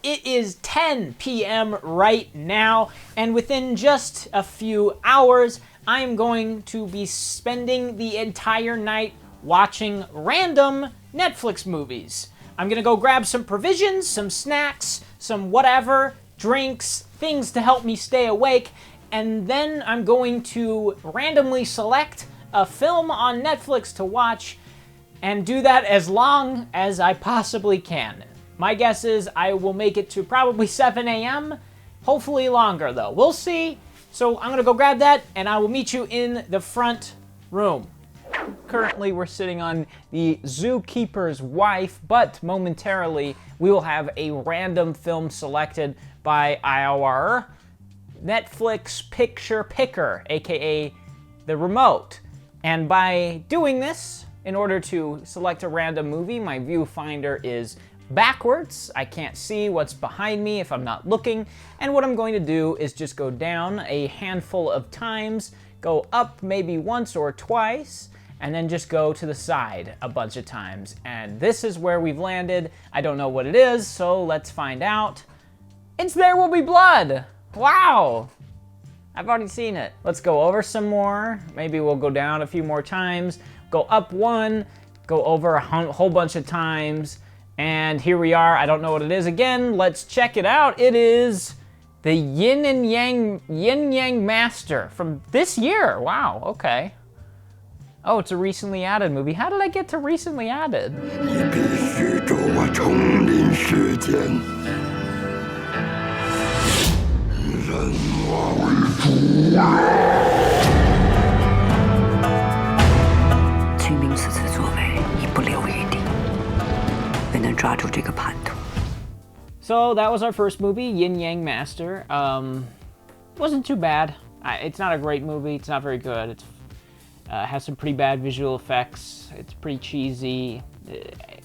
it is 10 p.m. right now, and within just a few hours, I am going to be spending the entire night watching random Netflix movies. I'm gonna go grab some provisions, some snacks, some whatever, drinks, things to help me stay awake, and then I'm going to randomly select a film on Netflix to watch and do that as long as I possibly can. My guess is I will make it to probably 7 a.m., hopefully longer though. We'll see. So I'm gonna go grab that and I will meet you in the front room. Currently we're sitting on the zookeeper's wife, but momentarily we will have a random film selected by our Netflix picture picker, aka the remote. And by doing this, in order to select a random movie, my viewfinder is backwards. I can't see what's behind me if I'm not looking. And what I'm going to do is just go down a handful of times, go up maybe once or twice, and then just go to the side a bunch of times. And this is where we've landed. I don't know what it is, so let's find out. It's There Will Be Blood. Wow. I've already seen it. Let's go over some more. Maybe we'll go down a few more times, go up one, go over a whole bunch of times. And here we are. I don't know what it is again. Let's check it out. It is the Yin Yang Master from this year. Wow, okay. Oh, it's a recently added movie. How did I get to recently added? So that was our first movie, Yin Yang Master. Wasn't too bad. It's not a great movie. It's not very good. It has some pretty bad visual effects. It's pretty cheesy.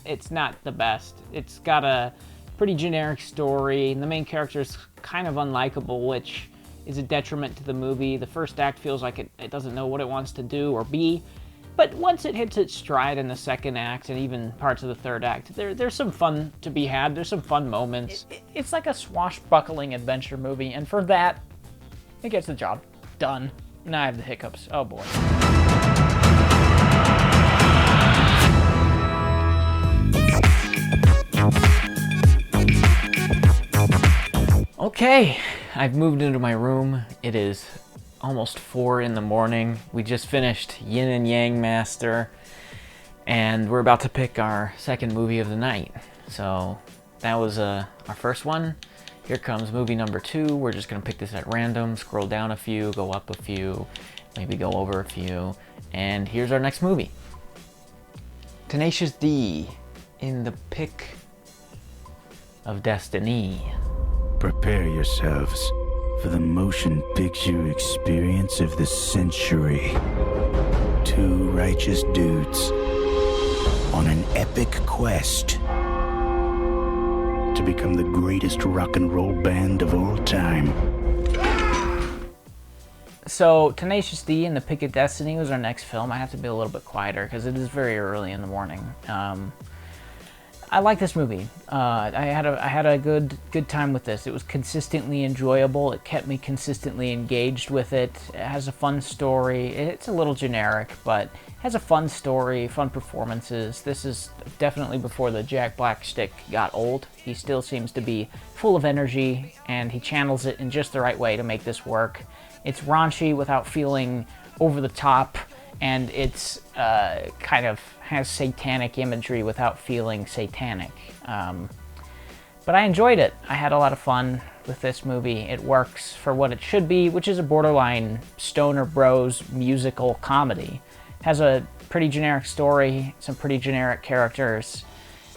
It's not the best. It's got a pretty generic story, and the main character is kind of unlikable, which is a detriment to the movie. The first act feels like it doesn't know what it wants to do or be. But once it hits its stride in the second act and even parts of the third act, there's some fun to be had. There's some fun moments. It's like a swashbuckling adventure movie, and for that, it gets the job done. Now I have the hiccups. Oh boy. Okay, I've moved into my room. It is almost 4 in the morning. We just finished Yin and Yang Master, and we're about to pick our second movie of the night. So that was our first one. Here comes movie number 2. We're just gonna pick this at random, scroll down a few, go up a few, maybe go over a few, and here's our next movie. Tenacious D in the Pick of Destiny. Prepare yourselves for the motion picture experience of the century. 2 righteous dudes on an epic quest to become the greatest rock and roll band of all time. So, Tenacious D and the Pick of Destiny was our next film. I have to be a little bit quieter because it is very early in the morning. I like this movie. I had a good time with this. It was consistently enjoyable. It kept me consistently engaged with it. It has a fun story. It's a little generic, but it has a fun story, fun performances. This is definitely before the Jack Black shtick got old. He still seems to be full of energy, and he channels it in just the right way to make this work. It's raunchy without feeling over the top, and it's kind of has satanic imagery without feeling satanic. But I enjoyed it. I had a lot of fun with this movie. It works for what it should be, which is a borderline Stoner Bros musical comedy. It has a pretty generic story, some pretty generic characters,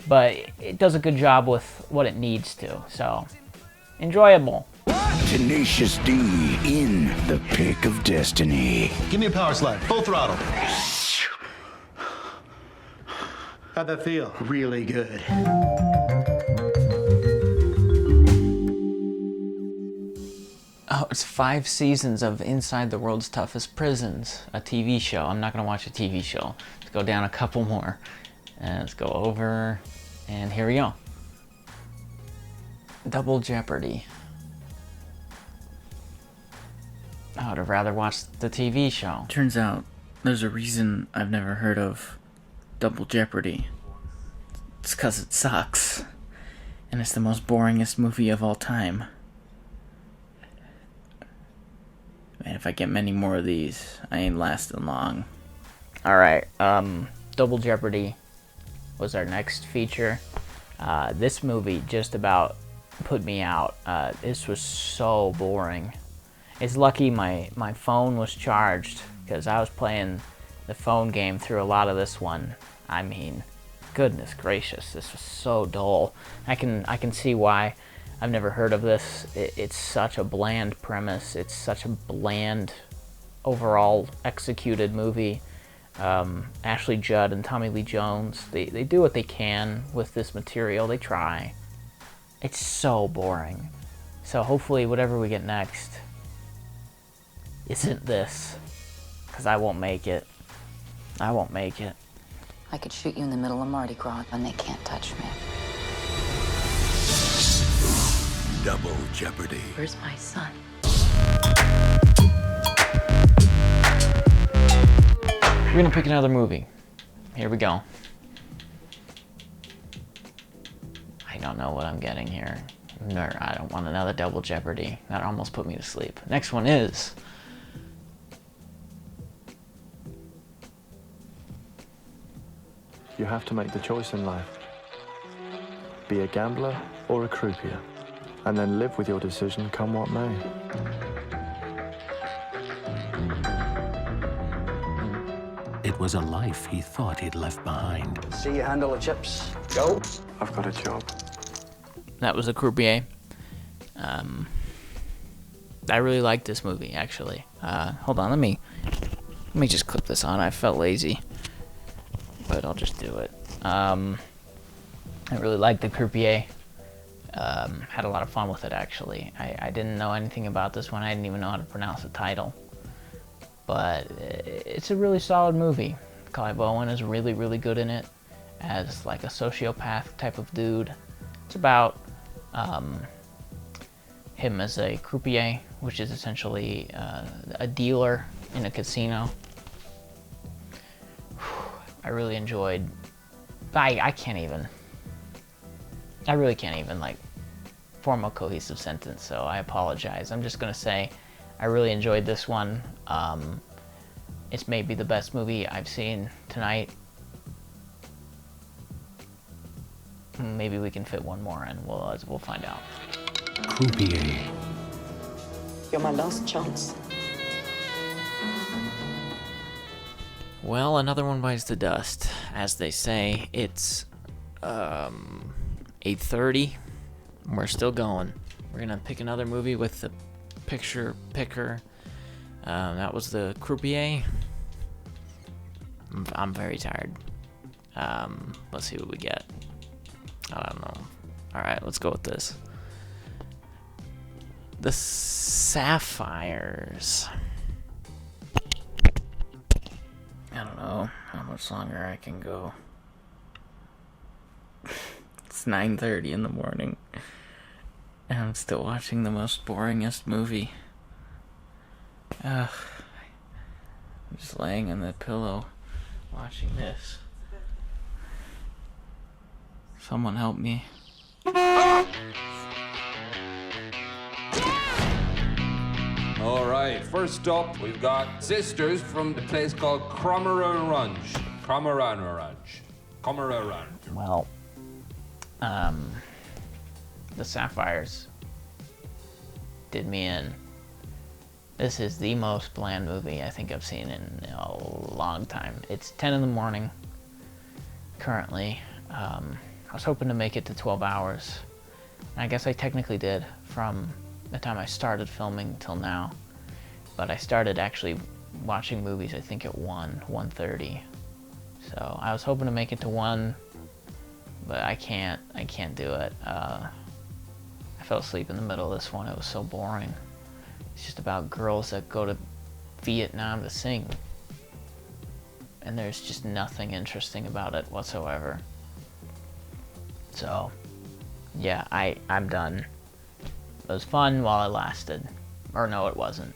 but it does a good job with what it needs to. So, enjoyable. Tenacious D in the Pick of Destiny. Give me a power slide, full throttle. How'd that feel? Really good. Oh, it's 5 seasons of Inside the World's Toughest Prisons, a TV show. I'm not gonna watch a TV show. Let's go down a couple more. And let's go over, and here we go. Double Jeopardy. I would have rather watched the TV show. Turns out there's a reason I've never heard of Double Jeopardy. It's 'cause it sucks. And it's the most boringest movie of all time. Man, if I get many more of these, I ain't lasting long. Alright, Double Jeopardy was our next feature. This movie just about put me out. This was so boring. It's lucky my phone was charged, because I was playing the phone game through a lot of this one. I mean, goodness gracious, this was so dull. I can see why I've never heard of this. It's such a bland premise. It's such a bland overall executed movie. Ashley Judd and Tommy Lee Jones, they do what they can with this material. They try. It's so boring. So hopefully whatever we get next isn't this, because I won't make it. I won't make it. I could shoot you in the middle of Mardi Gras and they can't touch me. Double Jeopardy. Where's my son? We're gonna pick another movie. Here we go. I don't know what I'm getting here. No, I don't want another Double Jeopardy. That almost put me to sleep. Next one is... You have to make the choice in life. Be a gambler or a croupier, and then live with your decision come what may. It was a life he thought he'd left behind. See you handle the chips. Go. I've got a job. That was a croupier. I really liked this movie, actually. Hold on, let me just clip this on. I felt lazy, but I'll just do it. I really liked the croupier. Had a lot of fun with it, actually. I didn't know anything about this one. I didn't even know how to pronounce the title. But it's a really solid movie. Clive Owen is really, really good in it as like a sociopath type of dude. It's about him as a croupier, which is essentially a dealer in a casino. I really enjoyed... I really can't even like form a cohesive sentence, so I apologize. I'm just gonna say I really enjoyed this one. It's maybe the best movie I've seen tonight. Maybe we can fit one more in. We'll find out. Croupier. You're my last chance. Well, another one bites the dust. As they say, it's 8:30. We're still going. We're gonna pick another movie with the picture picker. That was the croupier. I'm very tired. Let's see what we get. I don't know. Alright, let's go with this. The Sapphires. I don't know how much longer I can go. It's 9:30 in the morning. And I'm still watching the most boringest movie. I'm just laying on the pillow watching this. Someone help me. All right, first up, we've got sisters from the place called Cromarunge. Well, the Sapphires did me in. This is the most bland movie I think I've seen in a long time. It's 10 in the morning currently. I was hoping to make it to 12 hours. And I guess I technically did from the time I started filming till now. But I started actually watching movies I think at 1:30. So I was hoping to make it to 1, but I can't do it. I fell asleep in the middle of this one. It was so boring. It's just about girls that go to Vietnam to sing. And there's just nothing interesting about it whatsoever. So, yeah, I'm done. It was fun while it lasted. Or no, it wasn't.